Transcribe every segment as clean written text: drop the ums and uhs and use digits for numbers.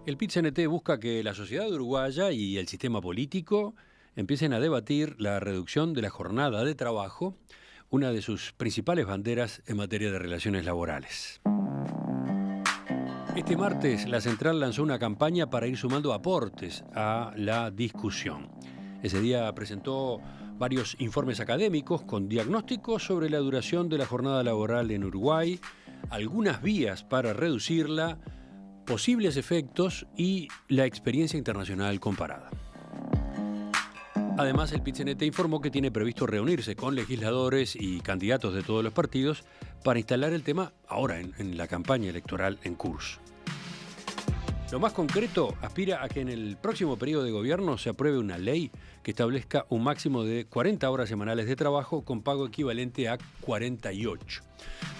El PIT-CNT busca que la sociedad uruguaya y el sistema político empiecen a debatir la reducción de la jornada de trabajo, una de sus principales banderas en materia de relaciones laborales. Este martes, la Central lanzó una campaña para ir sumando aportes a la discusión. Ese día presentó varios informes académicos con diagnósticos sobre la duración de la jornada laboral en Uruguay, algunas vías para reducirla, posibles efectos y la experiencia internacional comparada. Además, el PIT-CNT informó que tiene previsto reunirse con legisladores y candidatos de todos los partidos para instalar el tema ahora en la campaña electoral en curso. Lo más concreto aspira a que en el próximo periodo de gobierno se apruebe una ley que establezca un máximo de 40 horas semanales de trabajo con pago equivalente a 48.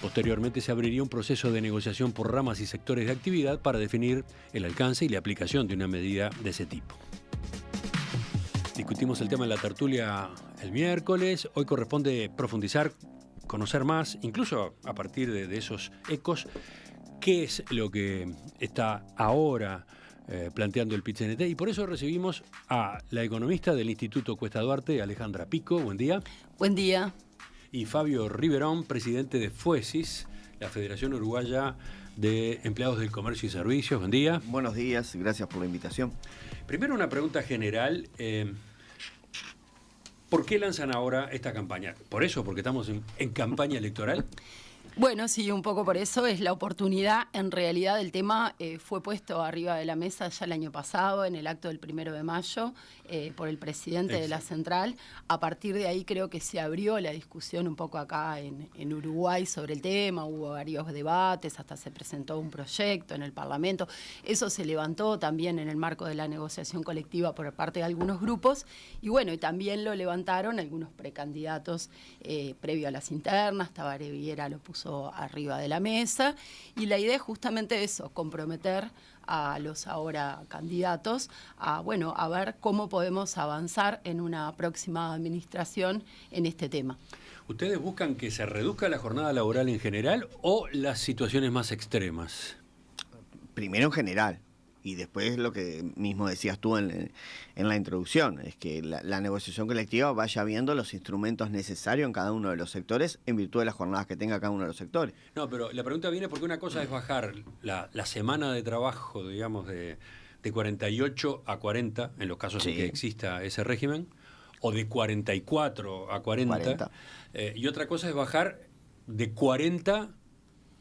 Posteriormente se abriría un proceso de negociación por ramas y sectores de actividad para definir el alcance y la aplicación de una medida de ese tipo. Discutimos el tema en la tertulia el miércoles. Hoy corresponde profundizar, conocer más, incluso a partir de esos ecos, qué es lo que está ahora planteando el PIT-CNT. Y por eso recibimos a la economista del Instituto Cuesta Duarte, Alejandra Pico. Buen día. Buen día. Y Fabio Riverón, presidente de FUESIS, la Federación Uruguaya de Empleados del Comercio y Servicios. Buen día. Buenos días, gracias por la invitación. Primero una pregunta general. ¿Por qué lanzan ahora esta campaña? ¿Por eso? ¿Porque estamos en campaña electoral? Bueno, sí, un poco por eso es la oportunidad. En realidad el tema fue puesto arriba de la mesa ya el año pasado en el acto del 1 de mayo por el presidente de la Central. A partir de ahí creo que se abrió la discusión un poco acá en Uruguay sobre el tema. Hubo varios debates, hasta se presentó un proyecto en el Parlamento. Eso se levantó también en el marco de la negociación colectiva por parte de algunos grupos. Y bueno, y también lo levantaron algunos precandidatos previo a las internas. Tabaré Viera lo puso arriba de la mesa, y la idea es justamente eso, comprometer a los ahora candidatos a ver cómo podemos avanzar en una próxima administración en este tema. ¿Ustedes buscan que se reduzca la jornada laboral en general o las situaciones más extremas? Primero en general, y después lo que mismo decías tú en la introducción, es que la negociación colectiva vaya viendo los instrumentos necesarios en cada uno de los sectores en virtud de las jornadas que tenga cada uno de los sectores. No, pero la pregunta viene porque una cosa es bajar la semana de trabajo, digamos, de 48 a 40, en los casos en que exista ese régimen, o de 44 a 40. Y otra cosa es bajar de 40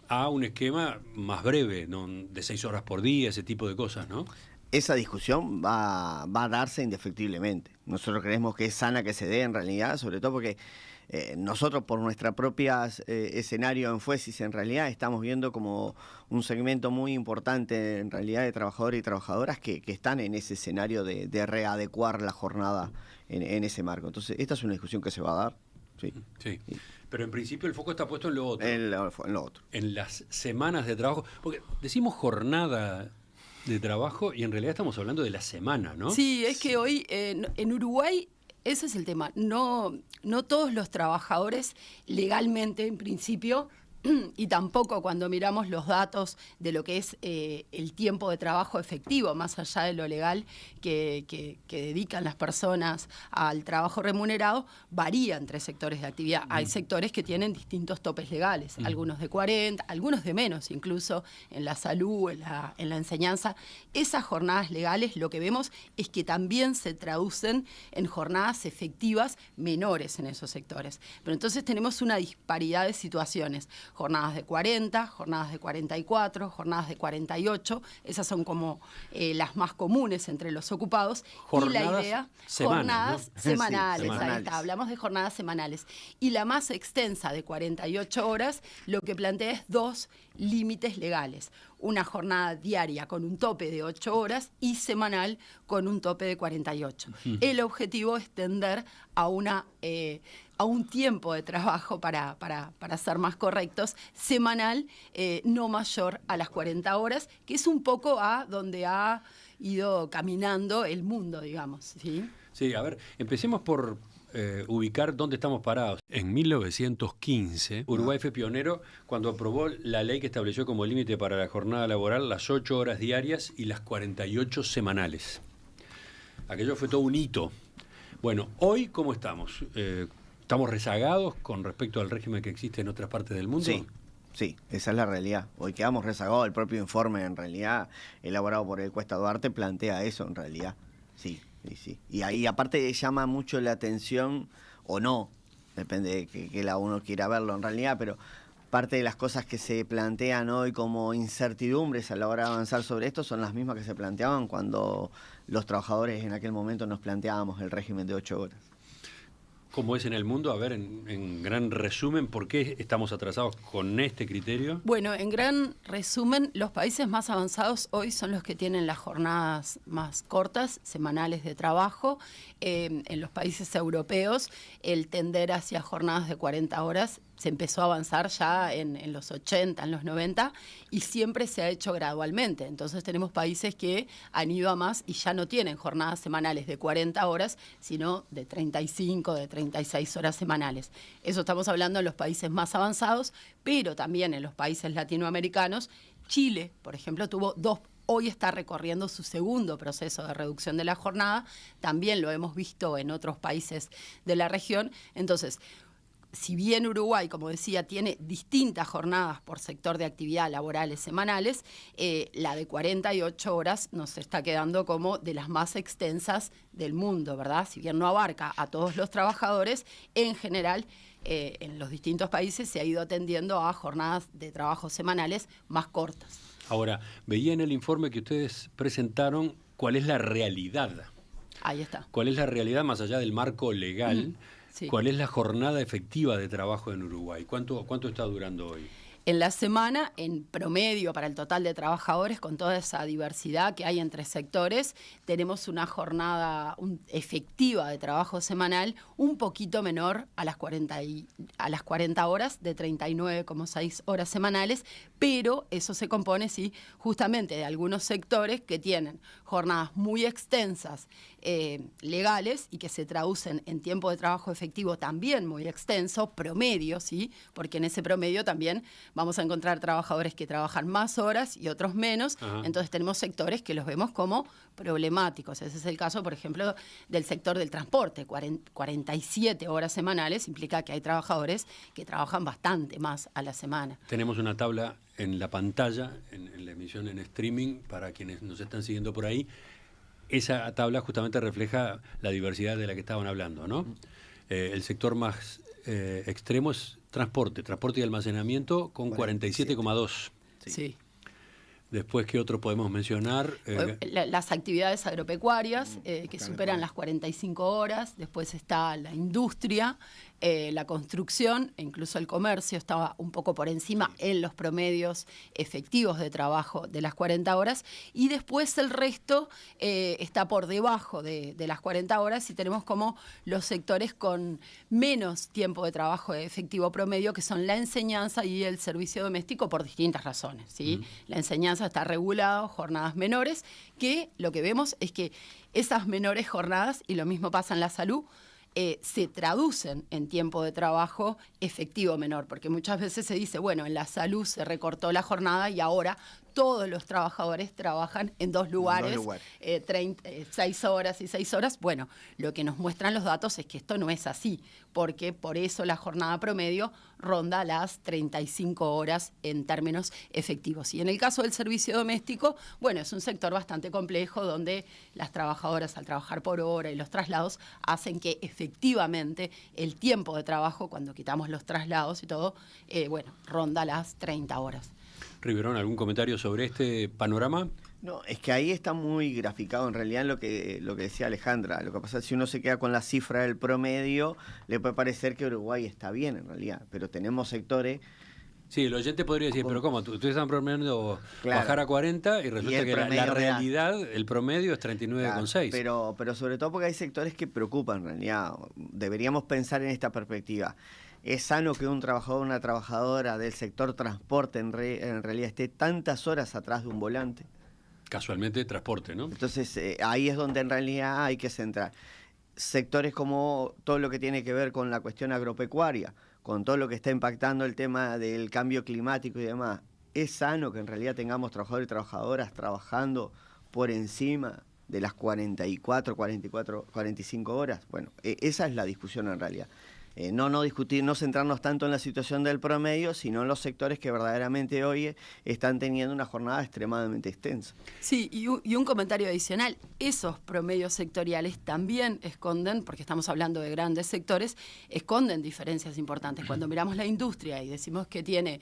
a un esquema más breve, ¿no? De 6 horas por día, ese tipo de cosas, ¿no? Esa discusión va a darse indefectiblemente. Nosotros creemos que es sana que se dé en realidad, sobre todo porque nosotros por nuestra propia escenario en FUESIS en realidad estamos viendo como un segmento muy importante en realidad de trabajadores y trabajadoras que están en ese escenario de readecuar la jornada en ese marco. Entonces esta es una discusión que se va a dar. Sí. Sí, pero en principio el foco está puesto en lo otro. En lo otro. En las semanas de trabajo. Porque decimos jornada de trabajo y en realidad estamos hablando de la semana, ¿no? Sí, es que hoy en Uruguay ese es el tema. No todos los trabajadores legalmente, en principio, y tampoco cuando miramos los datos de lo que es el tiempo de trabajo efectivo, más allá de lo legal que dedican las personas al trabajo remunerado, varía entre sectores de actividad. Hay sectores que tienen distintos topes legales, algunos de 40, algunos de menos, incluso en la salud, en la enseñanza. Esas jornadas legales lo que vemos es que también se traducen en jornadas efectivas menores en esos sectores. Pero entonces tenemos una disparidad de situaciones. Jornadas de 40, jornadas de 44, jornadas de 48, esas son como las más comunes entre los ocupados. Jornadas y la idea, jornadas semanales, sí, ahí está, hablamos de jornadas semanales. Y la más extensa de 48 horas, lo que plantea es 2 límites legales. Una jornada diaria con un tope de 8 horas y semanal con un tope de 48. El objetivo es tender a un tiempo de trabajo, para ser más correctos, semanal, no mayor a las 40 horas, que es un poco a donde ha ido caminando el mundo, digamos. Sí, a ver, empecemos por ubicar dónde estamos parados. En 1915, Uruguay fue pionero cuando aprobó la ley que estableció como límite para la jornada laboral las 8 horas diarias y las 48 semanales. Aquello fue todo un hito. Bueno, hoy, ¿cómo estamos? ¿Estamos rezagados con respecto al régimen que existe en otras partes del mundo? Sí, esa es la realidad. Hoy quedamos rezagados. El propio informe, en realidad, elaborado por el Cuesta Duarte, plantea eso, en realidad. Sí. Y ahí, aparte, llama mucho la atención, o no, depende de que la uno quiera verlo, en realidad, pero parte de las cosas que se plantean hoy como incertidumbres a la hora de avanzar sobre esto son las mismas que se planteaban cuando los trabajadores en aquel momento nos planteábamos el régimen de 8 horas. ¿Cómo es en el mundo? A ver, en gran resumen, ¿por qué estamos atrasados con este criterio? Bueno, en gran resumen, los países más avanzados hoy son los que tienen las jornadas más cortas, semanales de trabajo. En los países europeos, el tender hacia jornadas de 40 horas se empezó a avanzar ya en los 80, en los 90, y siempre se ha hecho gradualmente. Entonces tenemos países que han ido a más y ya no tienen jornadas semanales de 40 horas, sino de 35, de 36 horas semanales. Eso estamos hablando en los países más avanzados, pero también en los países latinoamericanos. Chile, por ejemplo, hoy está recorriendo su segundo proceso de reducción de la jornada. También lo hemos visto en otros países de la región. Entonces, si bien Uruguay, como decía, tiene distintas jornadas por sector de actividad laborales semanales, la de 48 horas nos está quedando como de las más extensas del mundo, ¿verdad? Si bien no abarca a todos los trabajadores, en general, en los distintos países se ha ido atendiendo a jornadas de trabajo semanales más cortas. Ahora, veía en el informe que ustedes presentaron cuál es la realidad. Ahí está. ¿Cuál es la realidad más allá del marco legal? Sí. ¿Cuál es la jornada efectiva de trabajo en Uruguay? ¿Cuánto está durando hoy? En la semana, en promedio, para el total de trabajadores, con toda esa diversidad que hay entre sectores, tenemos una jornada efectiva de trabajo semanal un poquito menor a las 40 horas, de 39,6 horas semanales, pero eso se compone, sí, justamente de algunos sectores que tienen jornadas muy extensas, legales, y que se traducen en tiempo de trabajo efectivo también muy extenso, promedio, ¿sí? Porque en ese promedio también vamos a encontrar trabajadores que trabajan más horas y otros menos. Ajá. Entonces tenemos sectores que los vemos como problemáticos. Ese es el caso, por ejemplo, del sector del transporte. 47 horas semanales implica que hay trabajadores que trabajan bastante más a la semana. Tenemos una tabla en la pantalla, en la emisión en streaming, para quienes nos están siguiendo por ahí. Esa tabla justamente refleja la diversidad de la que estaban hablando, ¿no? El sector más extremo es transporte y almacenamiento con 47,2. Sí. Después, ¿qué otro podemos mencionar? Las actividades agropecuarias, que superan las 45 horas. Después está la industria, la construcción e incluso el comercio estaba un poco por encima en los promedios efectivos de trabajo de las 40 horas. Y después el resto está por debajo de las 40 horas y tenemos como los sectores con menos tiempo de trabajo efectivo promedio, que son la enseñanza y el servicio doméstico, por distintas razones, ¿sí? La enseñanza está regulada, jornadas menores, que lo que vemos es que esas menores jornadas, y lo mismo pasa en la salud, se traducen en tiempo de trabajo efectivo menor, porque muchas veces se dice, bueno, en la salud se recortó la jornada y ahora todos los trabajadores trabajan en dos lugares. 6 horas y 6 horas. Bueno, lo que nos muestran los datos es que esto no es así, porque por eso la jornada promedio ronda las 35 horas en términos efectivos. Y en el caso del servicio doméstico, bueno, es un sector bastante complejo donde las trabajadoras, al trabajar por hora y los traslados, hacen que efectivamente el tiempo de trabajo, cuando quitamos los traslados y todo, ronda las 30 horas. Riverón, ¿algún comentario sobre este panorama? No, es que ahí está muy graficado en realidad lo que decía Alejandra. Lo que pasa es que si uno se queda con la cifra del promedio, le puede parecer que Uruguay está bien en realidad, pero tenemos sectores... Sí, el oyente podría decir, pero ¿cómo? Ustedes están promediando bajar a 40 y resulta que la realidad, el promedio es 39,6. Claro, pero sobre todo porque hay sectores que preocupan en realidad. Deberíamos pensar en esta perspectiva. ¿Es sano que un trabajador o una trabajadora del sector transporte en realidad esté tantas horas atrás de un volante? Casualmente transporte, ¿no? Entonces ahí es donde en realidad hay que centrar. sectores como todo lo que tiene que ver con la cuestión agropecuaria, con todo lo que está impactando el tema del cambio climático y demás, ¿es sano que en realidad tengamos trabajadores y trabajadoras trabajando por encima de las 44, 45 horas? Bueno, esa es la discusión en realidad. No discutir, no centrarnos tanto en la situación del promedio, sino en los sectores que verdaderamente hoy están teniendo una jornada extremadamente extensa. Sí, y un comentario adicional, esos promedios sectoriales también esconden, porque estamos hablando de grandes sectores, esconden diferencias importantes. Cuando miramos la industria y decimos que tiene,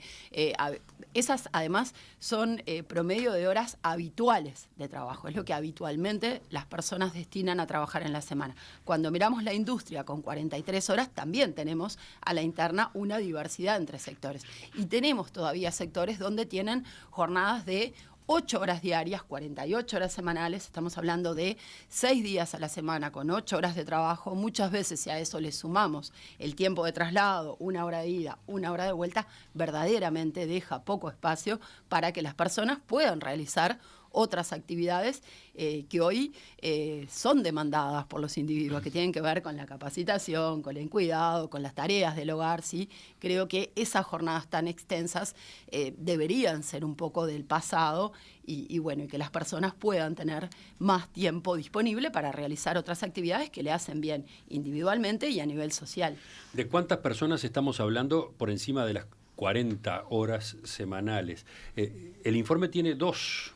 esas además son promedio de horas habituales de trabajo, es lo que habitualmente las personas destinan a trabajar en la semana. Cuando miramos la industria con 43 horas, también tenemos a la interna una diversidad entre sectores. Y tenemos todavía sectores donde tienen jornadas de 8 horas diarias, 48 horas semanales, estamos hablando de 6 días a la semana con 8 horas de trabajo. Muchas veces, si a eso le sumamos el tiempo de traslado, 1 hora de ida, 1 hora de vuelta, verdaderamente deja poco espacio para que las personas puedan realizar otras actividades que hoy son demandadas por los individuos, que tienen que ver con la capacitación, con el cuidado, con las tareas del hogar, ¿sí? Creo que esas jornadas tan extensas deberían ser un poco del pasado y bueno, y que las personas puedan tener más tiempo disponible para realizar otras actividades que le hacen bien individualmente y a nivel social. ¿De cuántas personas estamos hablando por encima de las 40 horas semanales? El informe tiene dos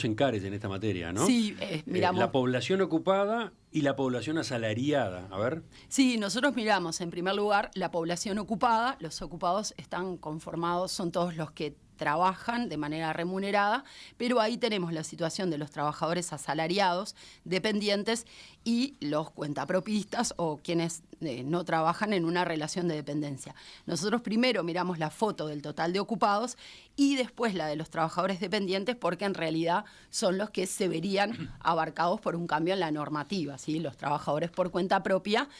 encares en esta materia, ¿no? Sí, miramos. La población ocupada y la población asalariada. A ver. Sí, nosotros miramos en primer lugar la población ocupada. Los ocupados están conformados, son todos los que trabajan de manera remunerada, pero ahí tenemos la situación de los trabajadores asalariados, dependientes y los cuentapropistas o quienes no trabajan en una relación de dependencia. Nosotros primero miramos la foto del total de ocupados y después la de los trabajadores dependientes, porque en realidad son los que se verían abarcados por un cambio en la normativa, ¿sí? Los trabajadores por cuenta propia,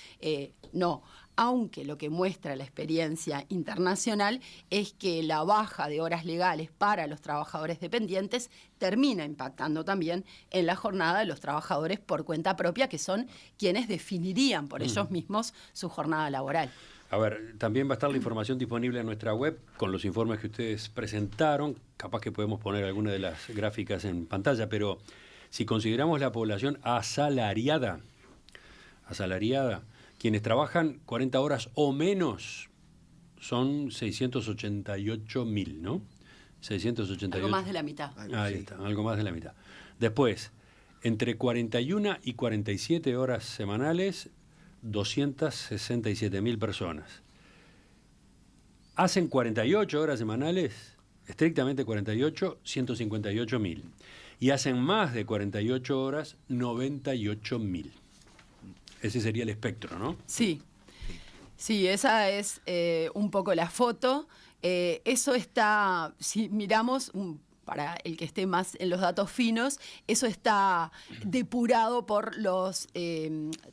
no. Aunque lo que muestra la experiencia internacional es que la baja de horas legales para los trabajadores dependientes termina impactando también en la jornada de los trabajadores por cuenta propia, que son quienes definirían por ellos mismos su jornada laboral. A ver, también va a estar la información disponible en nuestra web con los informes que ustedes presentaron. Capaz que podemos poner alguna de las gráficas en pantalla, pero si consideramos la población asalariada, quienes trabajan 40 horas o menos son 688.000, ¿no? 688. Algo más de la mitad. Ahí está, algo más de la mitad. Después, entre 41 y 47 horas semanales, 267.000 personas. Hacen 48 horas semanales, estrictamente 48, 158.000. Y hacen más de 48 horas, 98.000. Ese sería el espectro, ¿no? Sí, esa es un poco la foto. Eso está, si miramos, para el que esté más en los datos finos, eso está depurado por los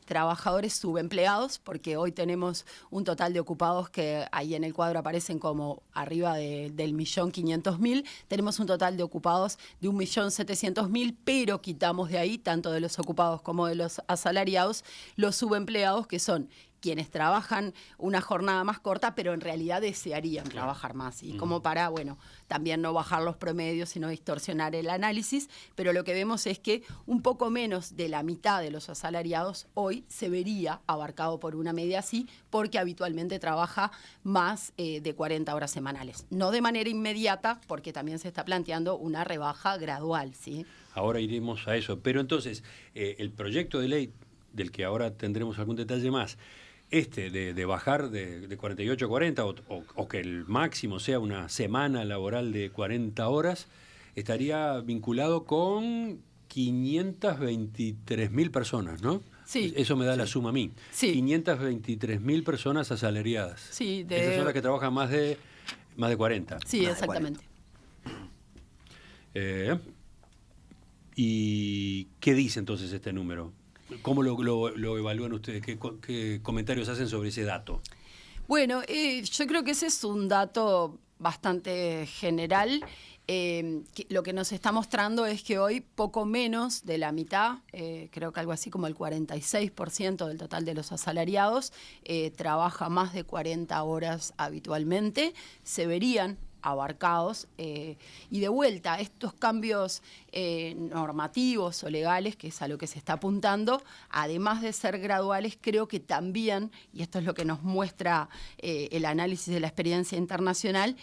trabajadores subempleados, porque hoy tenemos un total de ocupados que ahí en el cuadro aparecen como arriba del 1.500.000. Tenemos un total de ocupados de 1.700.000, pero quitamos de ahí, tanto de los ocupados como de los asalariados, los subempleados, que son quienes trabajan una jornada más corta, pero en realidad desearían trabajar más. Y como para, bueno, también no bajar los promedios, sino distorsionar el análisis. Pero lo que vemos es que un poco menos de la mitad de los asalariados hoy se vería abarcado por una media así, porque habitualmente trabaja más de 40 horas semanales. No de manera inmediata, porque también se está planteando una rebaja gradual, ¿sí? Ahora iremos a eso. Pero entonces, el proyecto de ley, del que ahora tendremos algún detalle más, de bajar de 48 a 40 o que el máximo sea una semana laboral de 40 horas, estaría vinculado con 523.000 personas, ¿no? Sí. Eso me da la suma a mí. Sí. 523.000 personas asalariadas. Sí, Esas son las que trabajan más de 40. Sí, exactamente. ¿Y qué dice entonces este número? ¿Cómo lo evalúan ustedes? ¿Qué comentarios hacen sobre ese dato? Bueno, yo creo que ese es un dato bastante general. lo que nos está mostrando es que hoy poco menos de la mitad, creo que algo así como el 46% del total de los asalariados, trabaja más de 40 horas habitualmente, se verían abarcados, y de vuelta estos cambios normativos o legales, que es a lo que se está apuntando, además de ser graduales, creo que también, y esto es lo que nos muestra el análisis de la experiencia internacional,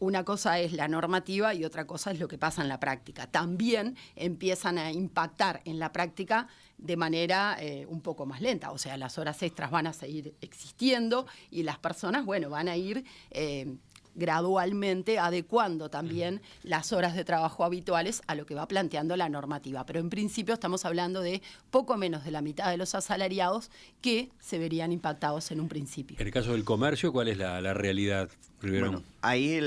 una cosa es la normativa y otra cosa es lo que pasa en la práctica. También empiezan a impactar en la práctica de manera un poco más lenta, o sea, las horas extras van a seguir existiendo y las personas, bueno, van a ir gradualmente adecuando también las horas de trabajo habituales a lo que va planteando la normativa. Pero en principio estamos hablando de poco menos de la mitad de los asalariados que se verían impactados en un principio. En el caso del comercio, ¿cuál es la realidad, Riverón? Bueno, ahí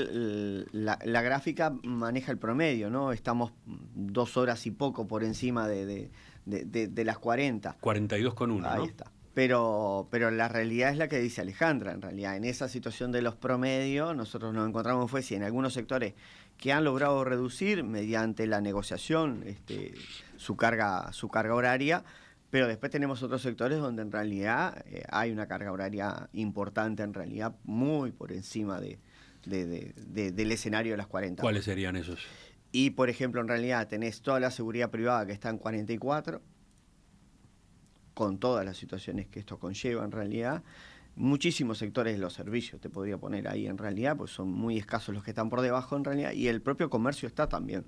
la gráfica maneja el promedio, ¿no? Estamos 2 horas y poco por encima de las 40. 42,1, ¿no? Ahí está. Pero la realidad es la que dice Alejandra. En realidad, en esa situación de los promedios, nosotros nos encontramos en algunos sectores que han logrado reducir mediante la negociación su carga horaria, pero después tenemos otros sectores donde en realidad hay una carga horaria importante, en realidad muy por encima del escenario de las 40. ¿Cuáles serían esos? Y, por ejemplo, en realidad tenés toda la seguridad privada que está en 44, con todas las situaciones que esto conlleva en realidad. Muchísimos sectores de los servicios te podría poner ahí en realidad, pues son muy escasos los que están por debajo en realidad, y el propio comercio está también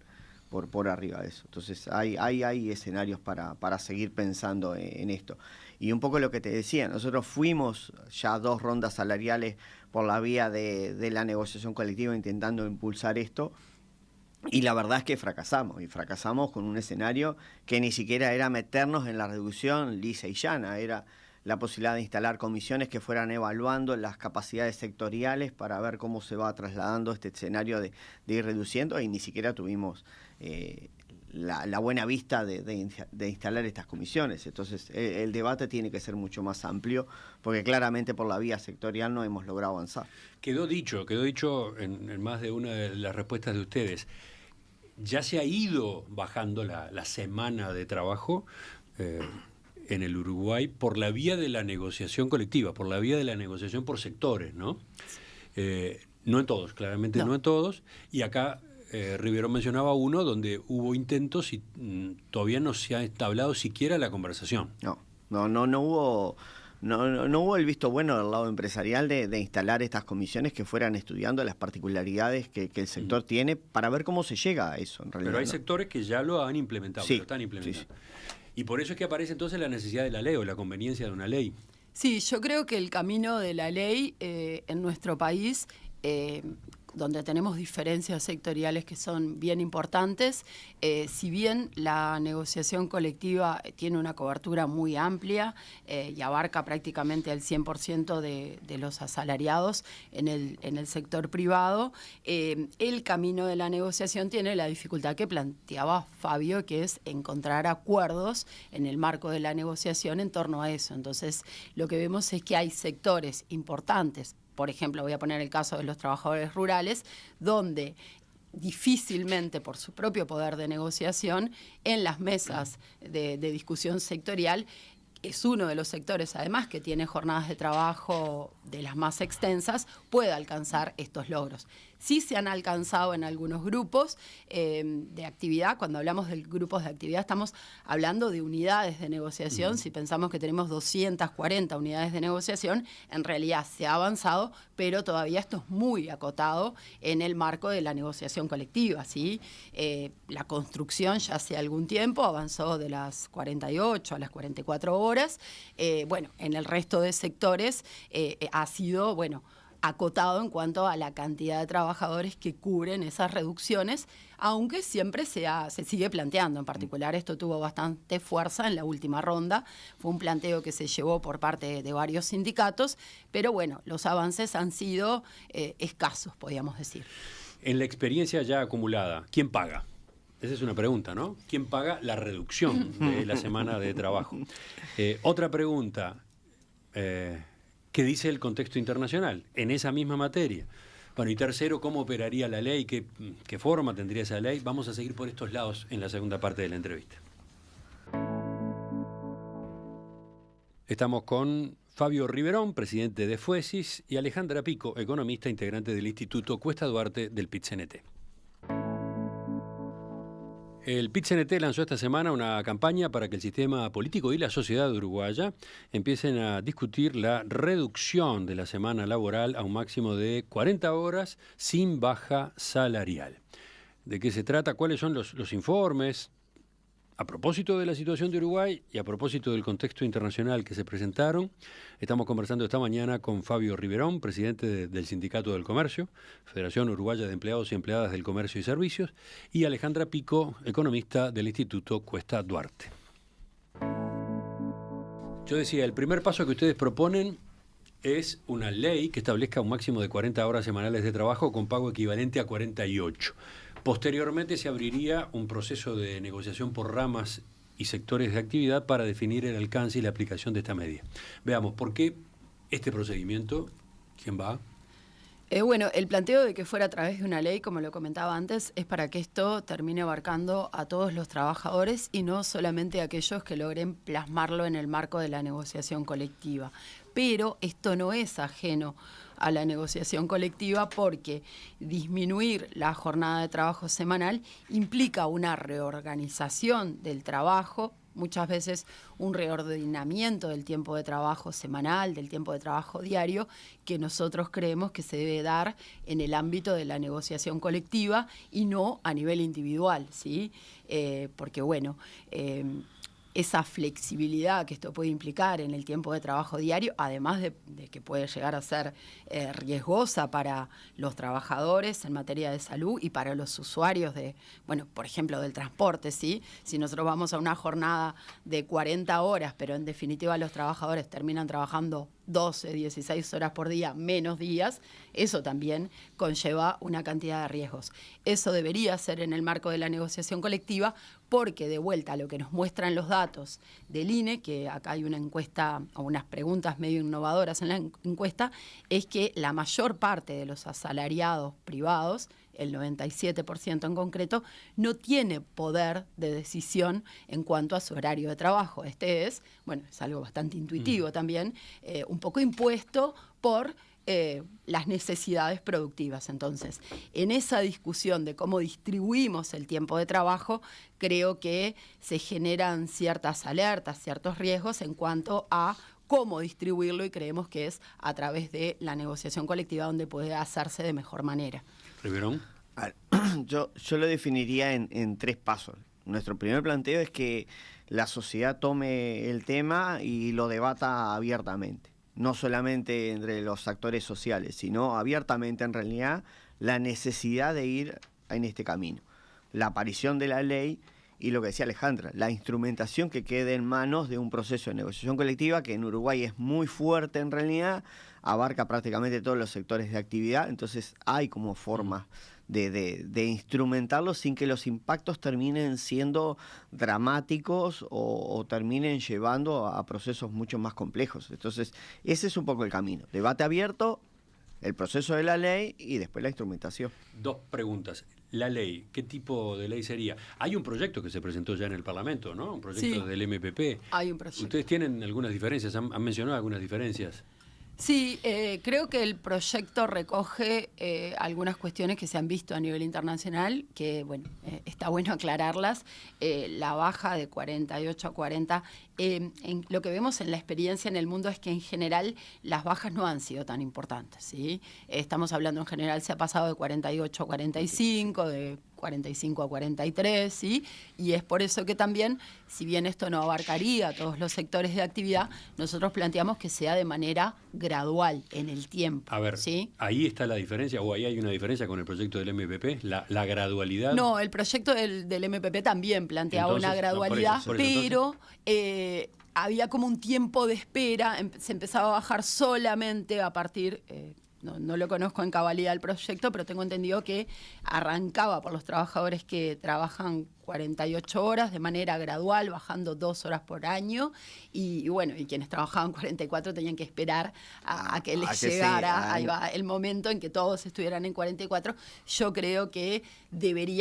por arriba de eso. Entonces hay escenarios para seguir pensando en esto. Y un poco lo que te decía, nosotros fuimos ya 2 rondas salariales por la vía de la negociación colectiva intentando impulsar esto, y la verdad es que fracasamos con un escenario que ni siquiera era meternos en la reducción lisa y llana, era la posibilidad de instalar comisiones que fueran evaluando las capacidades sectoriales para ver cómo se va trasladando este escenario de ir reduciendo, y ni siquiera tuvimos la buena vista de instalar estas comisiones. Entonces el debate tiene que ser mucho más amplio, porque claramente por la vía sectorial no hemos logrado avanzar. Quedó dicho en más de una de las respuestas de ustedes. Ya se ha ido bajando la semana de trabajo en el Uruguay por la vía de la negociación colectiva, por la vía de la negociación por sectores, ¿no? No en todos, claramente no en todos. Y acá Riverón mencionaba uno donde hubo intentos y todavía no se ha entablado siquiera la conversación. No hubo... No hubo el visto bueno del lado empresarial de instalar estas comisiones que fueran estudiando las particularidades que el sector tiene para ver cómo se llega a eso, en realidad. Pero hay sectores que ya lo han implementado, sí, lo están implementando. Sí. Y por eso es que aparece entonces la necesidad de la ley o la conveniencia de una ley. Sí, yo creo que el camino de la ley en nuestro país, donde tenemos diferencias sectoriales que son bien importantes, si bien la negociación colectiva tiene una cobertura muy amplia y abarca prácticamente al 100% de los asalariados en el sector privado, el camino de la negociación tiene la dificultad que planteaba Fabio, que es encontrar acuerdos en el marco de la negociación en torno a eso. Entonces, lo que vemos es que hay sectores importantes. Por ejemplo, voy a poner el caso de los trabajadores rurales, donde difícilmente por su propio poder de negociación en las mesas de discusión sectorial, es uno de los sectores además que tiene jornadas de trabajo de las más extensas, puede alcanzar estos logros. Sí se han alcanzado en algunos grupos de actividad. Cuando hablamos de grupos de actividad estamos hablando de unidades de negociación. Si pensamos que tenemos 240 unidades de negociación, en realidad se ha avanzado, pero todavía esto es muy acotado en el marco de la negociación colectiva, ¿sí? La construcción ya hace algún tiempo avanzó de las 48 a las 44 horas. Bueno, en el resto de sectores ha sido, acotado en cuanto a la cantidad de trabajadores que cubren esas reducciones, aunque siempre se sigue planteando. En particular, esto tuvo bastante fuerza en la última ronda. Fue un planteo que se llevó por parte de varios sindicatos, pero los avances han sido escasos, podríamos decir. En la experiencia ya acumulada, ¿quién paga? Esa es una pregunta, ¿no? ¿Quién paga la reducción de la semana de trabajo? Otra pregunta, ¿qué dice el contexto internacional en esa misma materia? Bueno, y tercero, ¿cómo operaría la ley? ¿Qué forma tendría esa ley? Vamos a seguir por estos lados en la segunda parte de la entrevista. Estamos con Fabio Riverón, presidente de Fuesis, y Alejandra Pico, economista integrante del Instituto Cuesta Duarte del PIT-CNT. El PIT-CNT lanzó esta semana una campaña para que el sistema político y la sociedad uruguaya empiecen a discutir la reducción de la semana laboral a un máximo de 40 horas sin baja salarial. ¿De qué se trata? ¿Cuáles son los informes? A propósito de la situación de Uruguay y a propósito del contexto internacional que se presentaron, estamos conversando esta mañana con Fabio Riverón, presidente del Sindicato del Comercio, Federación Uruguaya de Empleados y Empleadas del Comercio y Servicios, y Alejandra Pico, economista del Instituto Cuesta Duarte. Yo decía, el primer paso que ustedes proponen es una ley que establezca un máximo de 40 horas semanales de trabajo con pago equivalente a 48. Posteriormente se abriría un proceso de negociación por ramas y sectores de actividad para definir el alcance y la aplicación de esta medida. Veamos, ¿por qué este procedimiento? ¿Quién va? Bueno, el planteo de que fuera a través de una ley, como lo comentaba antes, es para que esto termine abarcando a todos los trabajadores y no solamente a aquellos que logren plasmarlo en el marco de la negociación colectiva. Pero esto no es ajeno a la negociación colectiva porque disminuir la jornada de trabajo semanal implica una reorganización del trabajo, muchas veces un reordenamiento del tiempo de trabajo semanal, del tiempo de trabajo diario, que nosotros creemos que se debe dar en el ámbito de la negociación colectiva y no a nivel individual, ¿sí? Porque, bueno, esa flexibilidad que esto puede implicar en el tiempo de trabajo diario, además de que puede llegar a ser riesgosa para los trabajadores en materia de salud y para los usuarios por ejemplo, del transporte, ¿sí? Si nosotros vamos a una jornada de 40 horas, pero en definitiva los trabajadores terminan trabajando 12, 16 horas por día, menos días, eso también conlleva una cantidad de riesgos. Eso debería ser en el marco de la negociación colectiva, porque de vuelta a lo que nos muestran los datos del INE, que acá hay una encuesta o unas preguntas medio innovadoras en la encuesta, es que la mayor parte de los asalariados privados, el 97% en concreto, no tiene poder de decisión en cuanto a su horario de trabajo. Es algo bastante intuitivo también, un poco impuesto por las necesidades productivas. Entonces, en esa discusión de cómo distribuimos el tiempo de trabajo, creo que se generan ciertas alertas, ciertos riesgos en cuanto a cómo distribuirlo, y creemos que es a través de la negociación colectiva donde puede hacerse de mejor manera. Riverón. Yo lo definiría en 3 pasos. Nuestro primer planteo es que la sociedad tome el tema y lo debata abiertamente. No solamente entre los actores sociales, sino abiertamente en realidad la necesidad de ir en este camino. La aparición de la ley y lo que decía Alejandra, la instrumentación que quede en manos de un proceso de negociación colectiva que en Uruguay es muy fuerte en realidad, abarca prácticamente todos los sectores de actividad, entonces hay como formas de instrumentarlo sin que los impactos terminen siendo dramáticos o terminen llevando a procesos mucho más complejos. Entonces, ese es un poco el camino. Debate abierto, el proceso de la ley y después la instrumentación. 2 preguntas. La ley, ¿qué tipo de ley sería? Hay un proyecto que se presentó ya en el Parlamento, ¿no? Un proyecto del MPP. Hay un proyecto. ¿Ustedes tienen algunas diferencias? ¿Han mencionado algunas diferencias? Sí, creo que el proyecto recoge algunas cuestiones que se han visto a nivel internacional, que está bueno aclararlas. La baja de 48 a 40, lo que vemos en la experiencia en el mundo es que en general las bajas no han sido tan importantes, ¿sí? Estamos hablando en general, se ha pasado de 48 a 45, de 45 a 43, ¿sí? Y es por eso que también, si bien esto no abarcaría a todos los sectores de actividad, nosotros planteamos que sea de manera gradual en el tiempo. A ver, ¿sí? Ahí está la diferencia, o ahí hay una diferencia con el proyecto del MPP, la gradualidad. No, el proyecto del MPP también planteaba una gradualidad, por eso, pero había como un tiempo de espera, se empezaba a bajar solamente a partir... No lo conozco en cabalidad el proyecto, pero tengo entendido que arrancaba por los trabajadores que trabajan 48 horas de manera gradual, bajando 2 horas por año, y bueno, y quienes trabajaban 44 tenían que esperar a que les llegara ahí va, el momento en que todos estuvieran en 44. Yo creo que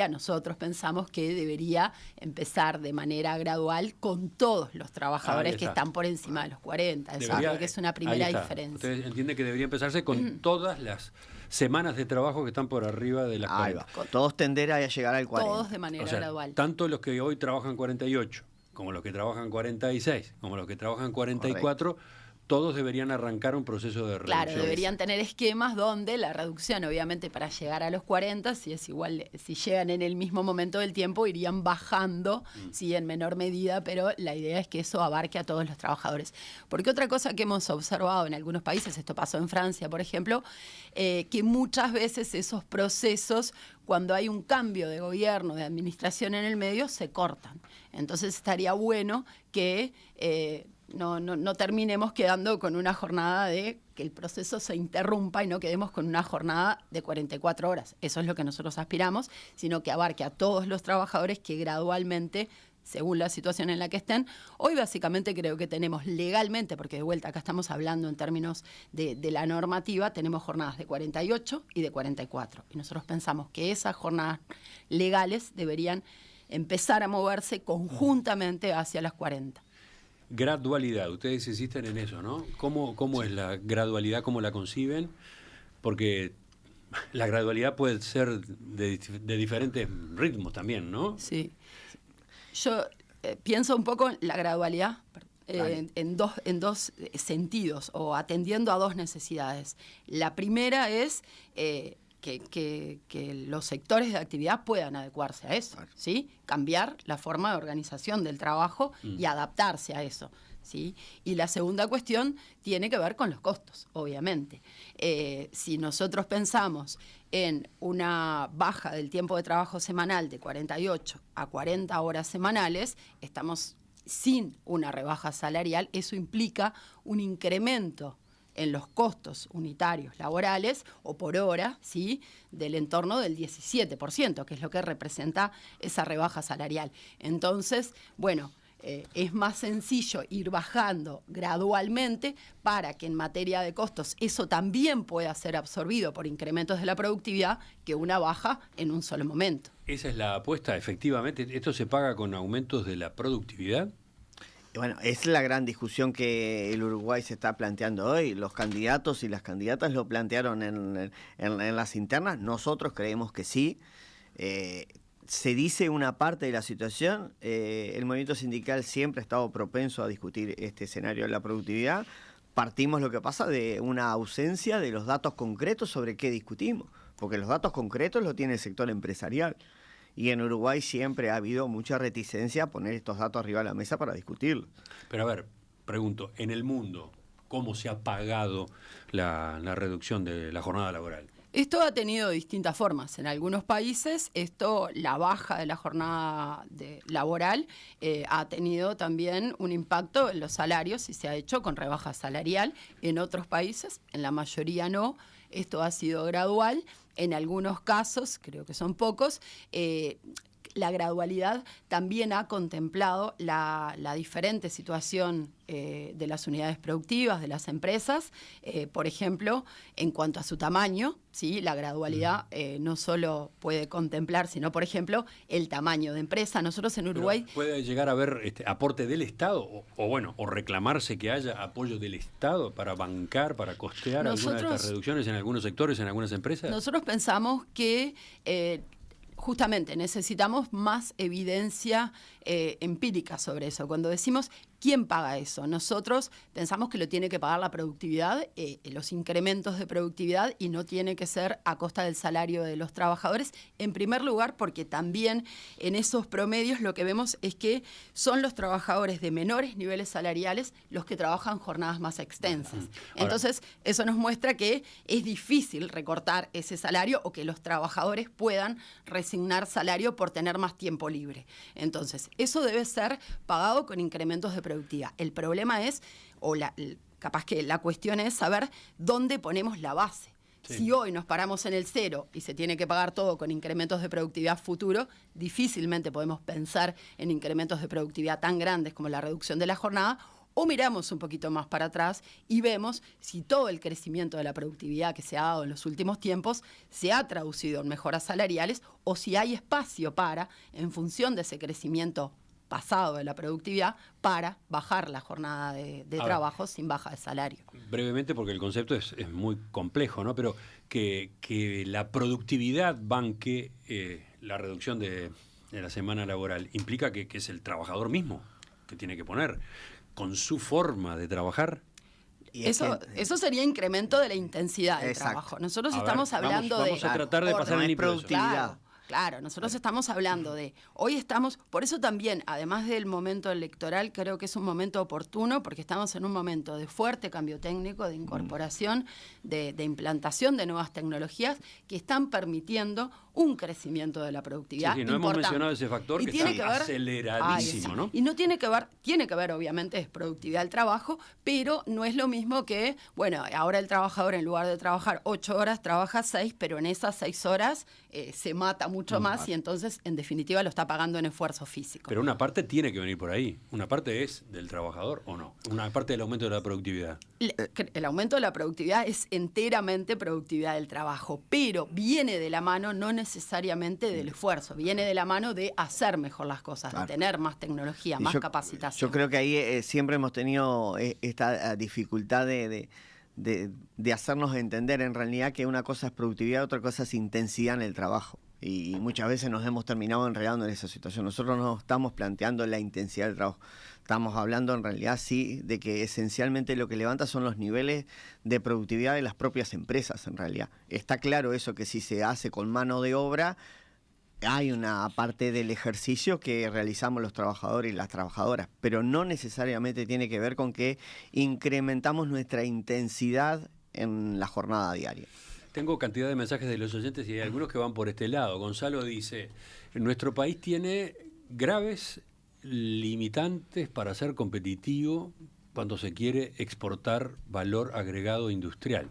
nosotros pensamos que debería empezar de manera gradual con todos los trabajadores que están por encima de los 40. Eso creo que es una primera diferencia. Usted entiende que debería empezarse con todas las semanas de trabajo que están por arriba de las 40. Todos tender a llegar al 40. Todos de manera gradual. Tanto los que hoy trabajan 48, como los que trabajan 46, como los que trabajan 44, correcto, todos deberían arrancar un proceso de reducción. Claro, deberían tener esquemas donde la reducción, obviamente, para llegar a los 40, si es igual, si llegan en el mismo momento del tiempo, irían bajando, sí, en menor medida, pero la idea es que eso abarque a todos los trabajadores. Porque otra cosa que hemos observado en algunos países, esto pasó en Francia, por ejemplo, que muchas veces esos procesos, cuando hay un cambio de gobierno, de administración en el medio, se cortan. Entonces estaría bueno que no terminemos quedando con una jornada de que el proceso se interrumpa y no quedemos con una jornada de 44 horas. Eso es lo que nosotros aspiramos, sino que abarque a todos los trabajadores que gradualmente, según la situación en la que estén. Hoy básicamente creo que tenemos legalmente, porque de vuelta acá estamos hablando en términos de la normativa, tenemos jornadas de 48 y de 44. Y nosotros pensamos que esas jornadas legales deberían empezar a moverse conjuntamente hacia las 40. Gradualidad, ustedes insisten en eso, ¿no? ¿Cómo es la gradualidad? ¿Cómo la conciben? Porque la gradualidad puede ser de diferentes ritmos también, ¿no? Sí. Yo pienso un poco en la gradualidad en dos sentidos, o atendiendo a dos necesidades. La primera es que los sectores de actividad puedan adecuarse a eso, ¿sí? Cambiar la forma de organización del trabajo y adaptarse a eso, ¿sí? Y la segunda cuestión tiene que ver con los costos, obviamente. Si nosotros pensamos en una baja del tiempo de trabajo semanal de 48 a 40 horas semanales, estamos sin una rebaja salarial. Eso implica un incremento en los costos unitarios laborales o por hora, ¿sí?, del entorno del 17%, que es lo que representa esa rebaja salarial. Entonces, bueno, es más sencillo ir bajando gradualmente para que en materia de costos eso también pueda ser absorbido por incrementos de la productividad que una baja en un solo momento. Esa es la apuesta, efectivamente. ¿Esto se paga con aumentos de la productividad? Bueno, es la gran discusión que el Uruguay se está planteando hoy. Los candidatos y las candidatas lo plantearon en las internas. Nosotros creemos que sí. Se dice una parte de la situación. El movimiento sindical siempre ha estado propenso a discutir este escenario de la productividad. Partimos, lo que pasa, de una ausencia de los datos concretos sobre qué discutimos, porque los datos concretos los tiene el sector empresarial. Y en Uruguay siempre ha habido mucha reticencia a poner estos datos arriba de la mesa para discutirlos. Pero a ver, pregunto, en el mundo, ¿cómo se ha pagado la reducción de la jornada laboral? Esto ha tenido distintas formas. En algunos países, la baja de la jornada laboral ha tenido también un impacto en los salarios y se ha hecho con rebaja salarial. En otros países, en la mayoría no. Esto ha sido gradual. En algunos casos, creo que son pocos, la gradualidad también ha contemplado la diferente situación de las unidades productivas, de las empresas. Por ejemplo, en cuanto a su tamaño, ¿sí? La gradualidad no solo puede contemplar, sino, por ejemplo, el tamaño de empresa. Nosotros en Uruguay... ¿Pero puede llegar a haber aporte del Estado o reclamarse que haya apoyo del Estado para bancar, para costear algunas de estas reducciones en algunos sectores, en algunas empresas? Nosotros pensamos que... justamente necesitamos más evidencia empírica sobre eso. Cuando decimos ¿quién paga eso? Nosotros pensamos que lo tiene que pagar la productividad, los incrementos de productividad, y no tiene que ser a costa del salario de los trabajadores. En primer lugar, porque también en esos promedios lo que vemos es que son los trabajadores de menores niveles salariales los que trabajan jornadas más extensas. Entonces, eso nos muestra que es difícil recortar ese salario o que los trabajadores puedan resignar salario por tener más tiempo libre. Entonces, eso debe ser pagado con incrementos de productividad. El problema es, capaz que la cuestión es saber dónde ponemos la base. Sí. Si hoy nos paramos en el cero y se tiene que pagar todo con incrementos de productividad futuro, difícilmente podemos pensar en incrementos de productividad tan grandes como la reducción de la jornada, o miramos un poquito más para atrás y vemos si todo el crecimiento de la productividad que se ha dado en los últimos tiempos se ha traducido en mejoras salariales o si hay espacio para, en función de ese crecimiento pasado de la productividad, para bajar la jornada de trabajo sin baja de salario. Brevemente, porque el concepto es muy complejo, ¿no? Pero que la productividad banque la reducción de la semana laboral implica que es el trabajador mismo que tiene que poner con su forma de trabajar. Eso sería incremento de la intensidad del trabajo. Nosotros estamos hablando vamos a tratar de pasar el productividad. Claro, nosotros estamos hablando por eso también, además del momento electoral, creo que es un momento oportuno porque estamos en un momento de fuerte cambio técnico, de incorporación, de implantación de nuevas tecnologías que están permitiendo un crecimiento de la productividad. Sí, no hemos mencionado ese factor y que tiene está aceleradísimo, ¿no? Y no tiene que ver obviamente es productividad del trabajo, pero no es lo mismo que, ahora el trabajador en lugar de trabajar 8 horas, trabaja 6, pero en esas 6 horas se mata mucho más y entonces en definitiva lo está pagando en esfuerzo físico. Pero una parte tiene que venir por ahí. Una parte es del trabajador o no. Una parte del aumento de la productividad. El aumento de la productividad es enteramente productividad del trabajo, pero viene de la mano no necesariamente del esfuerzo, viene de la mano de hacer mejor las cosas, de tener más tecnología, más capacitación. Yo creo que ahí siempre hemos tenido esta dificultad de hacernos entender en realidad que una cosa es productividad, otra cosa es intensidad en el trabajo. Y muchas veces nos hemos terminado enredando en esa situación. Nosotros no estamos planteando la intensidad del trabajo. Estamos hablando en realidad sí de que esencialmente lo que levanta son los niveles de productividad de las propias empresas en realidad. Está claro eso, que si se hace con mano de obra, hay una parte del ejercicio que realizamos los trabajadores y las trabajadoras, pero no necesariamente tiene que ver con que incrementamos nuestra intensidad en la jornada diaria. Tengo cantidad de mensajes de los oyentes y hay algunos que van por este lado. Gonzalo dice, nuestro país tiene graves limitantes para ser competitivo cuando se quiere exportar valor agregado industrial.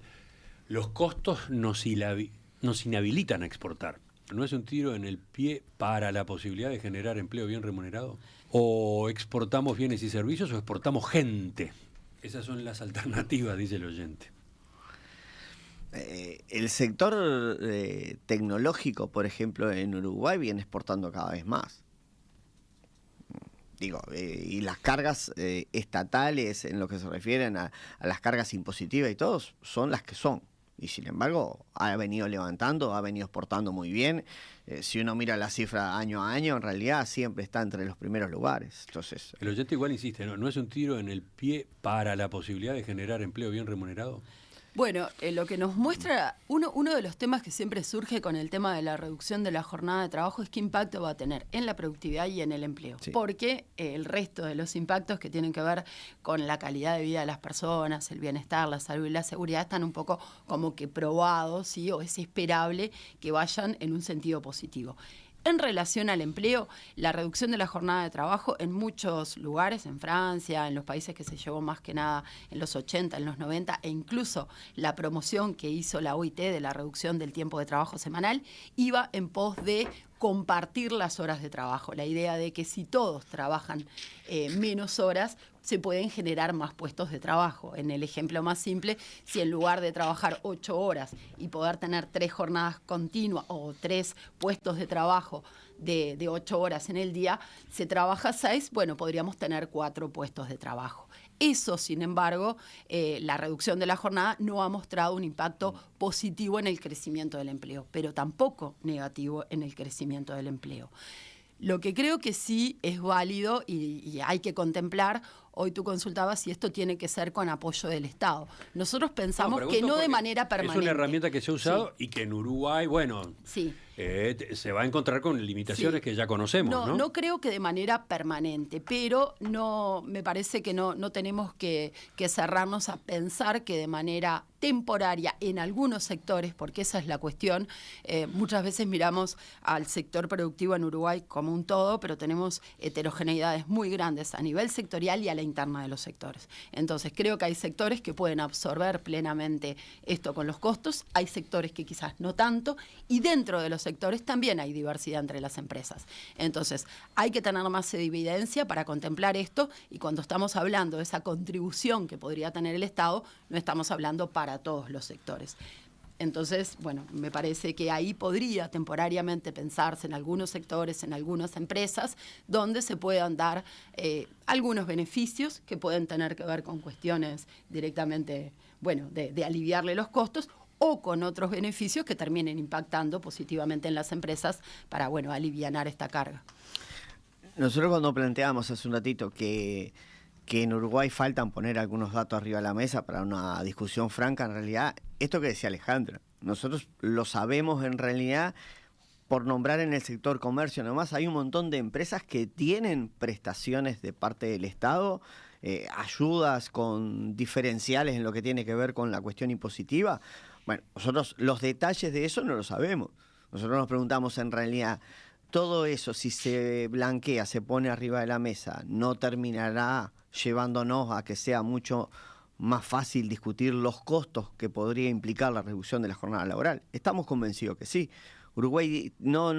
Los costos nos inhabilitan a exportar. ¿No es un tiro en el pie para la posibilidad de generar empleo bien remunerado? ¿O exportamos bienes y servicios o exportamos gente? Esas son las alternativas, dice el oyente. El sector tecnológico, por ejemplo, en Uruguay viene exportando cada vez más. Y las cargas estatales, en lo que se refieren a las cargas impositivas y todo, son las que son. Y sin embargo, ha venido levantando, ha venido exportando muy bien. Si uno mira la cifra año a año, en realidad siempre está entre los primeros lugares. Entonces, el oyente igual insiste, ¿no es un tiro en el pie para la posibilidad de generar empleo bien remunerado? Bueno, lo que nos muestra, uno de los temas que siempre surge con el tema de la reducción de la jornada de trabajo es qué impacto va a tener en la productividad y en el empleo. Sí. Porque el resto de los impactos que tienen que ver con la calidad de vida de las personas, el bienestar, la salud y la seguridad están un poco como que probados, ¿sí? O es esperable que vayan en un sentido positivo. En relación al empleo, la reducción de la jornada de trabajo en muchos lugares, en Francia, en los países que se llevó más que nada en los 80, en los 90, e incluso la promoción que hizo la OIT de la reducción del tiempo de trabajo semanal, iba en pos de compartir las horas de trabajo. La idea de que si todos trabajan menos horas, se pueden generar más puestos de trabajo. En el ejemplo más simple, si en lugar de trabajar 8 horas y poder tener 3 jornadas continuas o 3 puestos de trabajo de 8 horas en el día, se trabaja 6, podríamos tener 4 puestos de trabajo. Eso, sin embargo, la reducción de la jornada no ha mostrado un impacto positivo en el crecimiento del empleo, pero tampoco negativo en el crecimiento del empleo. Lo que creo que sí es válido y hay que contemplar, hoy tú consultabas si esto tiene que ser con apoyo del Estado. Nosotros pensamos que no de manera permanente. Es una herramienta que se ha usado y que en Uruguay, sí. Se va a encontrar con limitaciones que ya conocemos, ¿no? No creo que de manera permanente, pero no me parece que no tenemos que cerrarnos a pensar que de manera temporaria en algunos sectores, porque esa es la cuestión. Muchas veces miramos al sector productivo en Uruguay como un todo, pero tenemos heterogeneidades muy grandes a nivel sectorial y a la interna de los sectores. Entonces, creo que hay sectores que pueden absorber plenamente esto con los costos, hay sectores que quizás no tanto, y dentro de los sectores también hay diversidad entre las empresas. Entonces, hay que tener más evidencia para contemplar esto, y cuando estamos hablando de esa contribución que podría tener el Estado, no estamos hablando para todos los sectores. Entonces, bueno, me parece que ahí podría temporariamente pensarse en algunos sectores, en algunas empresas, donde se puedan dar algunos beneficios que pueden tener que ver con cuestiones directamente, bueno, de aliviarle los costos, o con otros beneficios que terminen impactando positivamente en las empresas para, bueno, alivianar esta carga. Nosotros cuando planteamos hace un ratito que en Uruguay faltan poner algunos datos arriba de la mesa para una discusión franca, en realidad, esto que decía Alejandra, nosotros lo sabemos en realidad, por nombrar en el sector comercio nomás, hay un montón de empresas que tienen prestaciones de parte del Estado, ayudas con diferenciales en lo que tiene que ver con la cuestión impositiva. Bueno, nosotros los detalles de eso no lo sabemos. Nosotros nos preguntamos en realidad, todo eso, si se blanquea, se pone arriba de la mesa, ¿no terminará llevándonos a que sea mucho más fácil discutir los costos que podría implicar la reducción de la jornada laboral? Estamos convencidos que sí. Uruguay no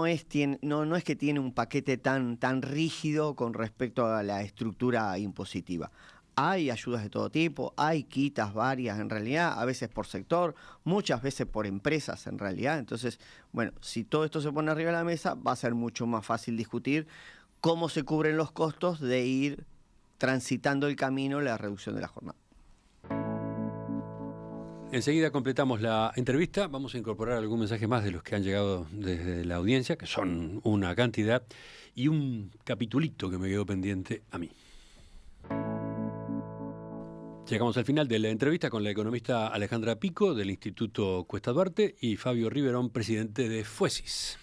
es que tiene un paquete tan rígido con respecto a la estructura impositiva. Hay ayudas de todo tipo, hay quitas varias en realidad, a veces por sector, muchas veces por empresas en realidad. Entonces, bueno, si todo esto se pone arriba de la mesa, va a ser mucho más fácil discutir cómo se cubren los costos de ir transitando el camino de la reducción de la jornada. Enseguida completamos la entrevista. Vamos a incorporar algún mensaje más de los que han llegado desde la audiencia, que son una cantidad, y un capitulito que me quedó pendiente a mí. Llegamos al final de la entrevista con la economista Alejandra Pico del Instituto Cuesta Duarte y Fabio Riverón, presidente de FUESIS.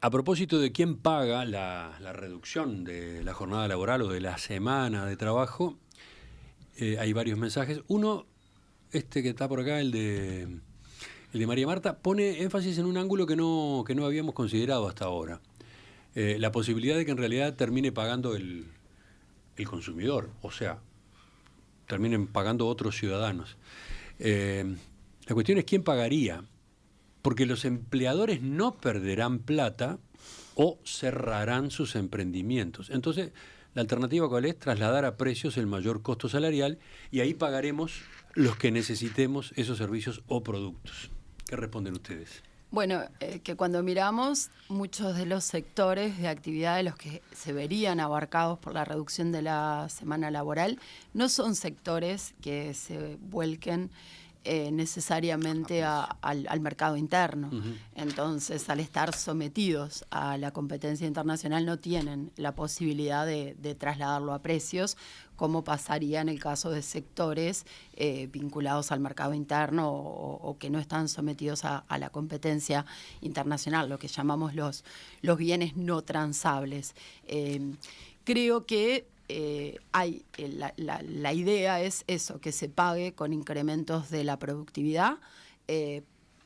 A propósito de quién paga la reducción de la jornada laboral o de la semana de trabajo, hay varios mensajes. Uno, que está por acá, el de María Marta, pone énfasis en un ángulo que no habíamos considerado hasta ahora. La posibilidad de que en realidad termine pagando el consumidor, o sea, terminen pagando otros ciudadanos. La cuestión es quién pagaría, porque los empleadores no perderán plata o cerrarán sus emprendimientos. Entonces, la alternativa ¿cuál es? Trasladar a precios el mayor costo salarial y ahí pagaremos los que necesitemos esos servicios o productos. ¿Qué responden ustedes? Bueno, que cuando miramos muchos de los sectores de actividad de los que se verían abarcados por la reducción de la semana laboral, no son sectores que se vuelquen necesariamente al mercado interno. Uh-huh. Entonces, al estar sometidos a la competencia internacional, no tienen la posibilidad de trasladarlo a precios, como pasaría en el caso de sectores vinculados al mercado interno o que no están sometidos a la competencia internacional, lo que llamamos los bienes no transables. Creo que la idea es eso, que se pague con incrementos de la productividad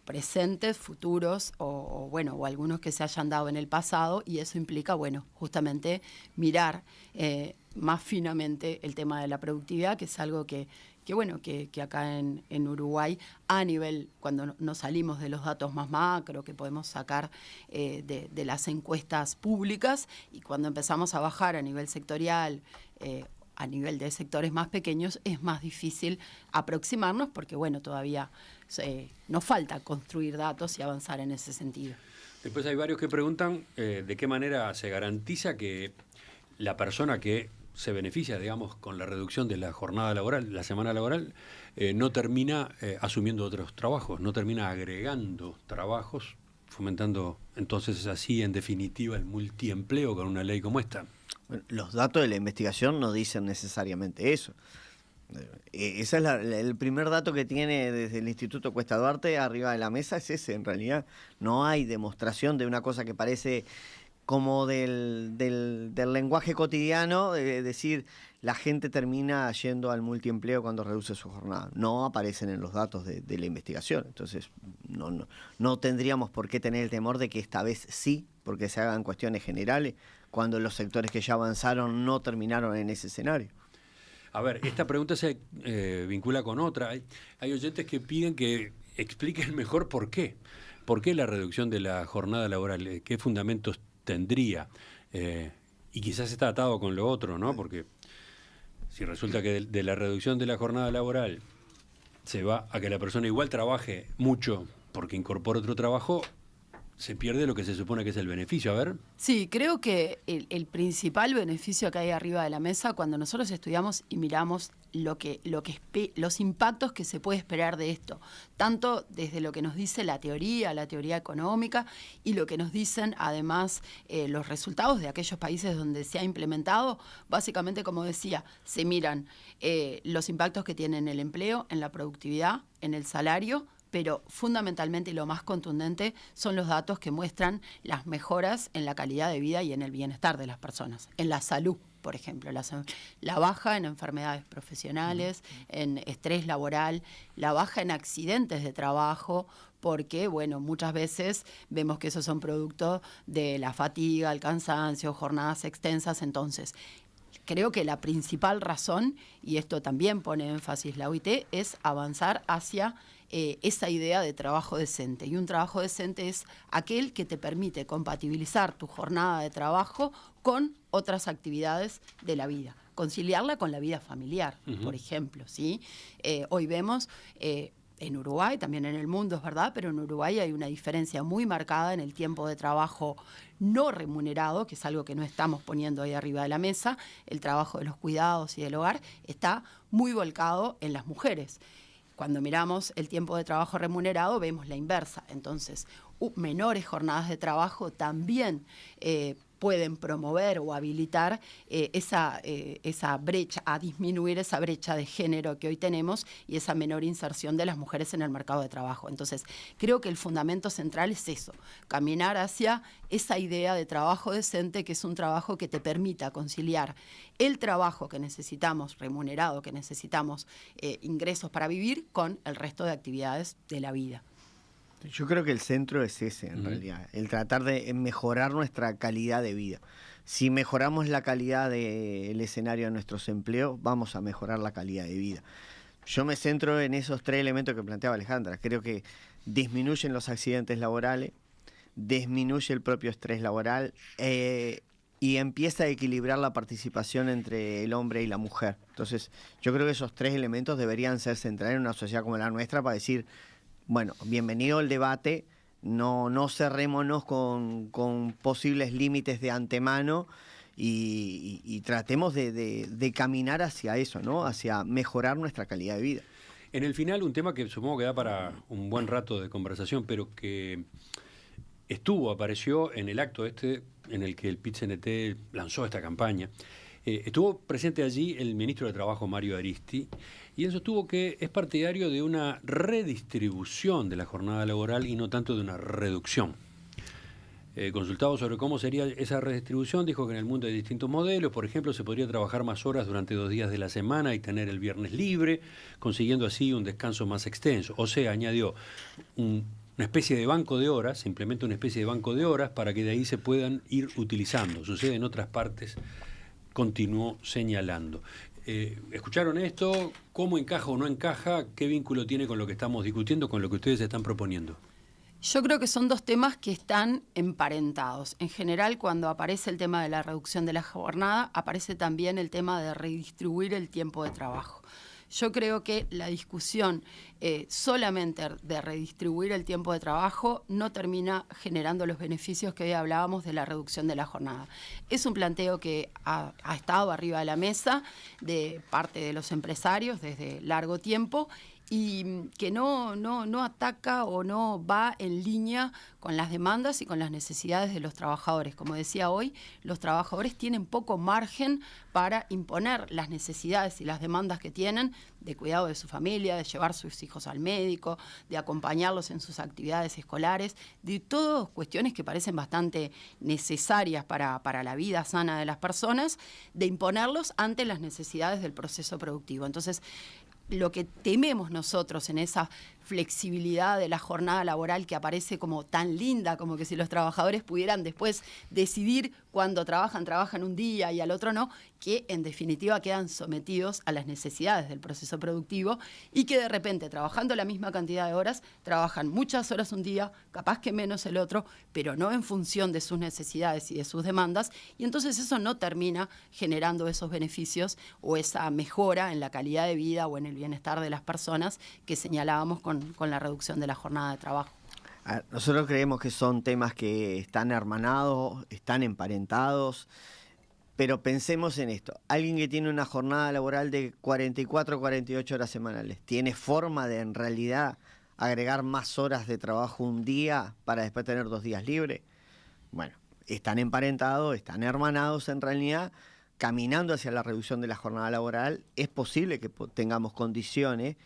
presentes, futuros o algunos que se hayan dado en el pasado, y eso implica, justamente mirar más finamente el tema de la productividad, que es algo que acá en Uruguay, a nivel, cuando nos salimos de los datos más macro que podemos sacar de las encuestas públicas, y cuando empezamos a bajar a nivel sectorial, a nivel de sectores más pequeños, es más difícil aproximarnos porque, todavía nos falta construir datos y avanzar en ese sentido. Después hay varios que preguntan de qué manera se garantiza que la persona que se beneficia, digamos, con la reducción de la jornada laboral, la semana laboral, no termina asumiendo otros trabajos, no termina agregando trabajos, fomentando entonces así, en definitiva, el multiempleo con una ley como esta. Bueno, los datos de la investigación no dicen necesariamente eso. Ese es el primer dato que tiene desde el Instituto Cuesta Duarte arriba de la mesa, es ese en realidad. No hay demostración de una cosa que parece como del lenguaje cotidiano, de decir, la gente termina yendo al multiempleo cuando reduce su jornada. No aparecen en los datos de la investigación. Entonces, no tendríamos por qué tener el temor de que esta vez sí, porque se hagan cuestiones generales, cuando los sectores que ya avanzaron no terminaron en ese escenario. A ver, esta pregunta se vincula con otra. Hay oyentes que piden que expliquen mejor por qué. ¿Por qué la reducción de la jornada laboral? ¿Qué fundamentos tendría? Y quizás está atado con lo otro, ¿no? Porque si resulta que de la reducción de la jornada laboral se va a que la persona igual trabaje mucho porque incorpora otro trabajo, se pierde lo que se supone que es el beneficio. A ver. Sí, creo que el principal beneficio que hay arriba de la mesa, cuando nosotros estudiamos y miramos los impactos que se puede esperar de esto, tanto desde lo que nos dice la teoría económica, y lo que nos dicen además los resultados de aquellos países donde se ha implementado, básicamente, como decía, se miran los impactos que tiene en el empleo, en la productividad, en el salario, pero fundamentalmente y lo más contundente son los datos que muestran las mejoras en la calidad de vida y en el bienestar de las personas, en la salud, por ejemplo, la baja en enfermedades profesionales, en estrés laboral, la baja en accidentes de trabajo, porque, bueno, muchas veces vemos que esos son producto de la fatiga, el cansancio, jornadas extensas. Entonces, creo que la principal razón, y esto también pone énfasis la OIT, es avanzar hacia esa idea de trabajo decente. Y un trabajo decente es aquel que te permite compatibilizar tu jornada de trabajo con otras actividades de la vida, conciliarla con la vida familiar, por ejemplo, ¿sí? Hoy vemos en Uruguay, también en el mundo, es verdad, pero en Uruguay hay una diferencia muy marcada en el tiempo de trabajo no remunerado, que es algo que no estamos poniendo ahí arriba de la mesa. El trabajo de los cuidados y del hogar está muy volcado en las mujeres. Cuando miramos el tiempo de trabajo remunerado, vemos la inversa. Entonces, menores jornadas de trabajo también pueden promover o habilitar esa brecha, a disminuir esa brecha de género que hoy tenemos y esa menor inserción de las mujeres en el mercado de trabajo. Entonces, creo que el fundamento central es eso, caminar hacia esa idea de trabajo decente, que es un trabajo que te permita conciliar el trabajo que necesitamos, remunerado, que necesitamos ingresos para vivir, con el resto de actividades de la vida. Yo creo que el centro es ese, en realidad, el tratar de mejorar nuestra calidad de vida. Si mejoramos la calidad del escenario de nuestros empleos, vamos a mejorar la calidad de vida. Yo me centro en esos 3 elementos que planteaba Alejandra. Creo que disminuyen los accidentes laborales, disminuye el propio estrés laboral y empieza a equilibrar la participación entre el hombre y la mujer. Entonces, yo creo que esos 3 elementos deberían ser centrales en una sociedad como la nuestra para decir, bueno, bienvenido al debate, no cerrémonos con posibles límites de antemano y tratemos de caminar hacia eso, ¿no? Hacia mejorar nuestra calidad de vida. En el final, un tema que supongo que da para un buen rato de conversación, pero que apareció en el acto en el que el PIT-CNT lanzó esta campaña. Estuvo presente allí el ministro de Trabajo, Mario Aristi, y él sostuvo que es partidario de una redistribución de la jornada laboral y no tanto de una reducción. Consultado sobre cómo sería esa redistribución, dijo que en el mundo hay distintos modelos. Por ejemplo, se podría trabajar más horas durante 2 días de la semana y tener el viernes libre, consiguiendo así un descanso más extenso. O sea, añadió una especie de banco de horas, se implementa una especie de banco de horas para que de ahí se puedan ir utilizando. Sucede en otras partes, continuó señalando. ¿Escucharon esto? ¿Cómo encaja o no encaja? ¿Qué vínculo tiene con lo que estamos discutiendo, con lo que ustedes están proponiendo? Yo creo que son 2 temas que están emparentados. En general, cuando aparece el tema de la reducción de la jornada, aparece también el tema de redistribuir el tiempo de trabajo. Yo creo que la discusión solamente de redistribuir el tiempo de trabajo no termina generando los beneficios que hoy hablábamos de la reducción de la jornada. Es un planteo que ha estado arriba de la mesa de parte de los empresarios desde largo tiempo y que no ataca o no va en línea con las demandas y con las necesidades de los trabajadores. Como decía hoy, los trabajadores tienen poco margen para imponer las necesidades y las demandas que tienen de cuidado de su familia, de llevar sus hijos al médico, de acompañarlos en sus actividades escolares, de todas cuestiones que parecen bastante necesarias para la vida sana de las personas, de imponerlos ante las necesidades del proceso productivo. Entonces, lo que tememos nosotros en esa flexibilidad de la jornada laboral que aparece como tan linda, como que si los trabajadores pudieran después decidir cuándo trabajan un día y al otro no, que en definitiva quedan sometidos a las necesidades del proceso productivo y que de repente, trabajando la misma cantidad de horas, trabajan muchas horas un día, capaz que menos el otro, pero no en función de sus necesidades y de sus demandas, y entonces eso no termina generando esos beneficios o esa mejora en la calidad de vida o en el bienestar de las personas que señalábamos con la reducción de la jornada de trabajo. Nosotros creemos que son temas que están hermanados, están emparentados, pero pensemos en esto. Alguien que tiene una jornada laboral de 44 o 48 horas semanales, ¿tiene forma de en realidad agregar más horas de trabajo un día para después tener 2 días libres? Bueno, están emparentados, están hermanados en realidad. Caminando hacia la reducción de la jornada laboral, es posible que tengamos condiciones,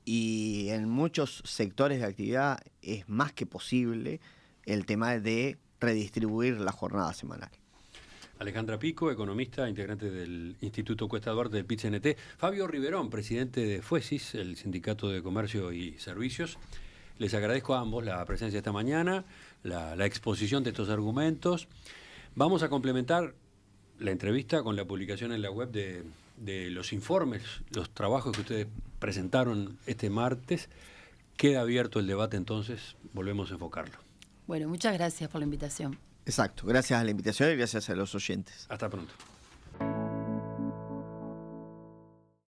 y en muchos sectores de actividad es más que posible el tema de redistribuir la jornada semanal. Alejandra Pico, economista, integrante del Instituto Cuesta Duarte del PIT-CNT. Fabio Riverón, presidente de FUESIS, el Sindicato de Comercio y Servicios. Les agradezco a ambos la presencia esta mañana, la exposición de estos argumentos. Vamos a complementar la entrevista con la publicación en la web de los informes, los trabajos que ustedes presentaron este martes. Queda abierto el debate, entonces volvemos a enfocarlo. Bueno, muchas gracias por la invitación. Exacto, gracias a la invitación y gracias a los oyentes. Hasta pronto.